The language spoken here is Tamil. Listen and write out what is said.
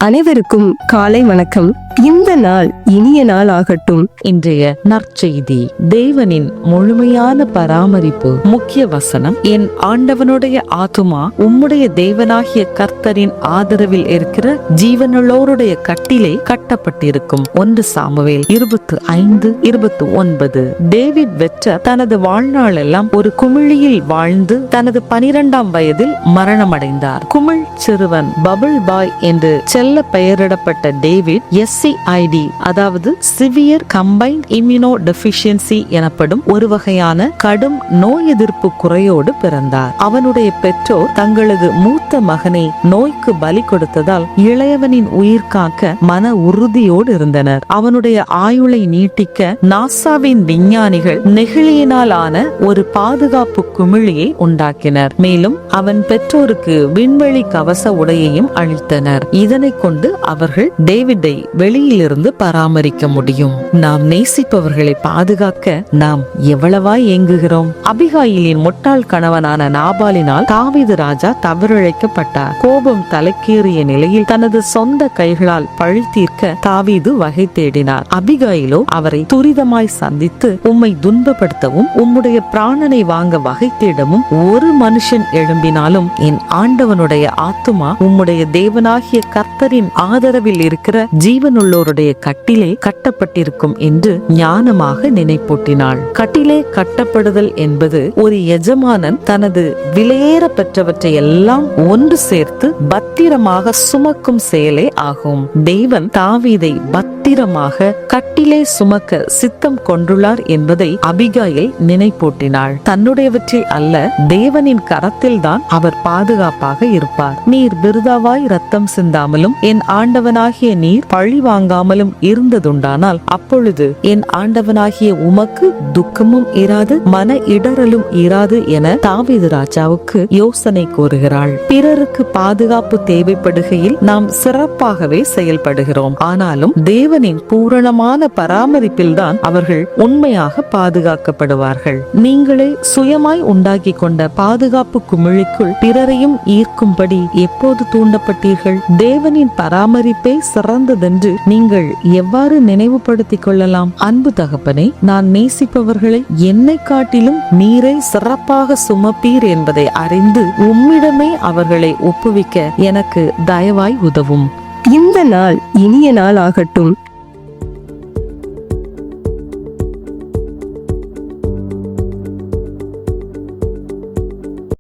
அனைவருக்கும் காலை வணக்கம். இந்த நாள் இனிய நாள் ஆகட்டும். இன்றைய நற்செய்தி. தேவனின் முழுமையான பராமரிப்பு. முக்கிய வசனம்: என் ஆண்டவனுடைய ஆத்துமா உம்முடைய தேவனாகிய கர்த்தரின் ஆதரவில் இருக்கிற ஜீவனுள்ளோருடைய கட்டிலே கட்டப்பட்டிருக்கும். 1 சாமுவேல் 25:29. டேவிட் வெற்ற தனது வாழ்நாளெல்லாம் ஒரு குமிழியில் வாழ்ந்து தனது 12ஆம் வயதில் மரணமடைந்தார். குமிழ் சிறுவன் பபிள் பாய் என்று செல்ல பெயரிடப்பட்ட டேவிட் SCID, அதாவது சிவியர் கம்பைன்ட் இம்யூனோ டெஃபிஷியன்சி எனப்படும் ஒரு வகையான கடும் நோய் எதிர்ப்பு குறையோடு பிறந்தார். அவனுடைய பெற்றோர் தங்களது மூத்த மகனை நோய்க்கு பலி கொடுத்ததால் இளையவனின் உயிர் காக்க மன உறுதியோடு இருந்தனர். அவனுடைய ஆயுளை நீட்டிக்க நாசாவின் விஞ்ஞானிகள் நெகிழியினால் ஆன ஒரு பாதுகாப்பு குமிழியை உண்டாக்கினர். மேலும் அவன் பெற்றோருக்கு விண்வெளி கவச உடையையும் அளித்தனர். இதனை கொண்டு அவர்கள் டேவிட்டை வெளியிலிருந்து பராமரிக்க முடியும். நாம் நேசிப்பவர்களை பாதுகாக்க நாம் எவ்வளவாய் ஏங்குகிறோம். அபிகாயிலின் முட்டாள் கணவனான நாபாலினால் தாவீது ராஜா தவறிழைக்கப்பட்டார். கோபம் தலைக்கேறிய நிலையில் தனது சொந்த கைகளால் பழி தீர்க்க தாவீது வகை தேடினார். அபிகாயிலோ அவரை துரிதமாய் சந்தித்து, உம்மை துன்பப்படுத்தவும் உம்முடைய பிராணனை வாங்க வகை தேடவும் ஒரு மனுஷன் எழும்பினாலும் என் ஆண்டவனுடைய ஆத்துமா உம்முடைய தேவனாகிய கர்த்தரின் ஆதரவில் இருக்கிற ஜீவனுள்ளோருடைய கட்டிலே கட்டப்பட்டிருக்கும் என்று ஞானமாக நினைப்பூட்டினாள். கட்டிலே கட்டப்படுதல் என்பது ஒரு எஜமானன் தனது விலையேற பெற்றவற்றை எல்லாம் ஒன்று சேர்த்து பத்திரமாக சுமக்கும் செயலே ஆகும். தேவன் தாவீதை பத்திரமாக கட்டிலே சுமக்க சித்தம் கொண்டுள்ளார் என்பதை அபிகாயில் நினைப்பூட்டினாள். தன்னுடையவற்றில் அல்ல, தேவனின் கரத்தில் தான் அவர் பாதுகாப்பாக இருப்பார். நீர் விருதாவாய் ரத்தம் சிந்தாமலும் என் ஆண்டவனாகிய நீர் பழி வாங்காமலும் இருந்ததுண்டானால் அப்பொழுது என் ஆண்டவனாகிய உமக்கு துக்கமும் இராது, மன இடரலும் இராது என தாவீது ராஜாவுக்கு யோசனை கூறுகிறாள். பிறருக்கு பாதுகாப்பு தேவைப்படுகையில் நாம் சிறப்பாகவே செயல்படுகிறோம். ஆனாலும் தேவனின் பூரணமான பராமரிப்பில்தான் அவர்கள் உண்மையாக பாதுகாக்கப்படுவார்கள். நீங்களே சுயமாய் உண்டாக்கி கொண்ட பாதுகாப்பு குமிழிக்குள் பிறரையும் ஈர்க்கும்படி எப்போது தூண்டப்பட்டீர்கள்? தேவனின் பராமரிப்பே சிறந்ததென்று நீங்கள் எவ்வாறு நினைவுபடுத்திக் கொள்ளலாம்? அன்பு தகப்பனே, நான் நேசிப்பவர்களை என்னை காட்டிலும் நீரே சிறப்பாக சுமப்பீர் என்பதை அறிந்து உம்மிடமே அவர்களை ஒப்புவிக்க எனக்கு தயவாய் உதவும். இந்த நாள் இனிய நாள் ஆகட்டும்.